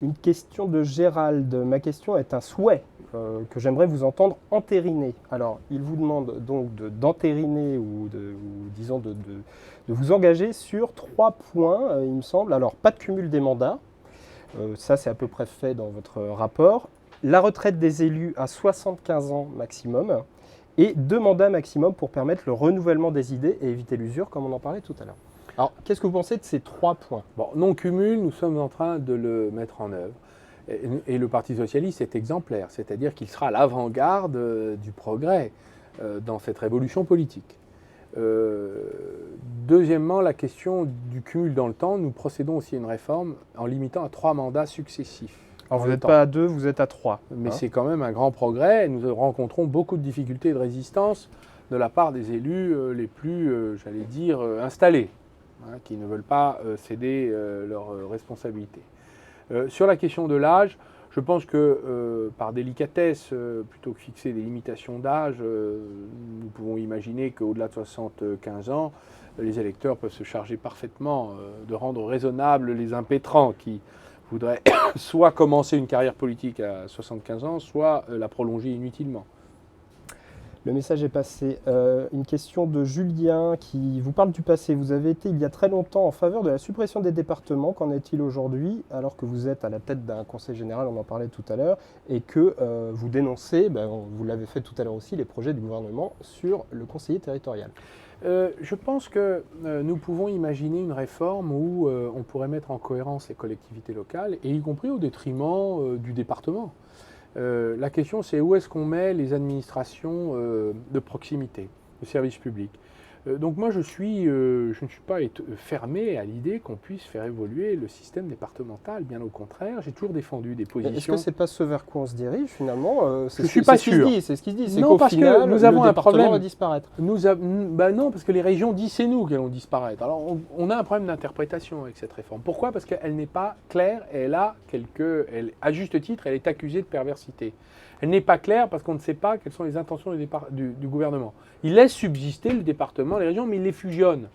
Une question de Gérald. Ma question est un souhait que j'aimerais vous entendre entériner. Alors, il vous demande donc d'entériner ou disons de vous engager sur 3 points, il me semble. Alors, pas de cumul des mandats, ça c'est à peu près fait dans votre rapport. La retraite des élus à 75 ans maximum et 2 mandats maximum pour permettre le renouvellement des idées et éviter l'usure, comme on en parlait tout à l'heure. Alors, qu'est-ce que vous pensez de ces 3 points? Bon, non-cumul, nous sommes en train de le mettre en œuvre. Et le Parti socialiste est exemplaire, c'est-à-dire qu'il sera à l'avant-garde du progrès dans cette révolution politique. Deuxièmement, la question du cumul dans le temps, nous procédons aussi à une réforme en limitant à 3 mandats successifs. Alors, vous n'êtes pas à 2, vous êtes à 3. Mais c'est quand même un grand progrès. Nous rencontrons beaucoup de difficultés et de résistance de la part des élus les plus, j'allais dire, installés, qui ne veulent pas céder leurs responsabilités. Sur la question de l'âge, je pense que par délicatesse, plutôt que fixer des limitations d'âge, nous pouvons imaginer qu'au-delà de 75 ans, les électeurs peuvent se charger parfaitement de rendre raisonnables les impétrants qui voudraient soit commencer une carrière politique à 75 ans, soit la prolonger inutilement. Le message est passé. Une question de Julien qui vous parle du passé. Vous avez été il y a très longtemps en faveur de la suppression des départements. Qu'en est-il aujourd'hui, alors que vous êtes à la tête d'un conseil général, on en parlait tout à l'heure, et que vous dénoncez, vous l'avez fait tout à l'heure aussi, les projets du gouvernement sur le conseiller territorial? Je pense que nous pouvons imaginer une réforme où on pourrait mettre en cohérence les collectivités locales, et y compris au détriment du département. La question, c'est où est-ce qu'on met les administrations de proximité, le service public. Donc moi, je ne suis pas fermé à l'idée qu'on puisse faire évoluer le système départemental. Bien au contraire, j'ai toujours défendu des positions. Est-ce que c'est pas ce vers quoi on se dirige finalement? Je ne suis pas sûr. C'est ce qui se dit. C'est non, qu'au parce final, que nous avons le un département problème. va disparaître. Non, parce que les régions disent c'est nous qui allons disparaître. Alors on a un problème d'interprétation avec cette réforme. Pourquoi? Parce qu'elle n'est pas claire et à juste titre, elle est accusée de perversité. Elle n'est pas claire parce qu'on ne sait pas quelles sont les intentions du gouvernement. Il laisse subsister le département, les régions, mais il les fusionne,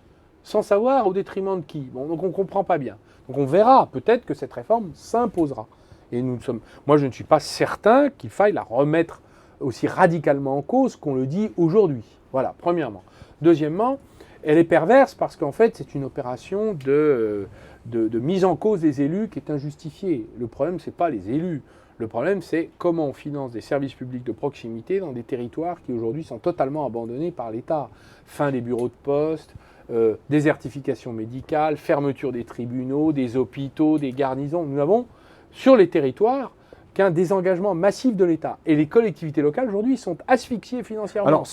sans savoir au détriment de qui. Bon, donc on ne comprend pas bien. Donc on verra, peut-être que cette réforme s'imposera. Et moi je ne suis pas certain qu'il faille la remettre aussi radicalement en cause qu'on le dit aujourd'hui. Voilà, premièrement. Deuxièmement, elle est perverse parce qu'en fait c'est une opération de mise en cause des élus qui est injustifiée. Le problème, ce n'est pas les élus. Le problème, c'est comment on finance des services publics de proximité dans des territoires qui aujourd'hui sont totalement abandonnés par l'État. Fin des bureaux de poste, désertification médicale, fermeture des tribunaux, des hôpitaux, des garnisons. Nous n'avons sur les territoires qu'un désengagement massif de l'État. Et les collectivités locales aujourd'hui sont asphyxiées financièrement. Alors,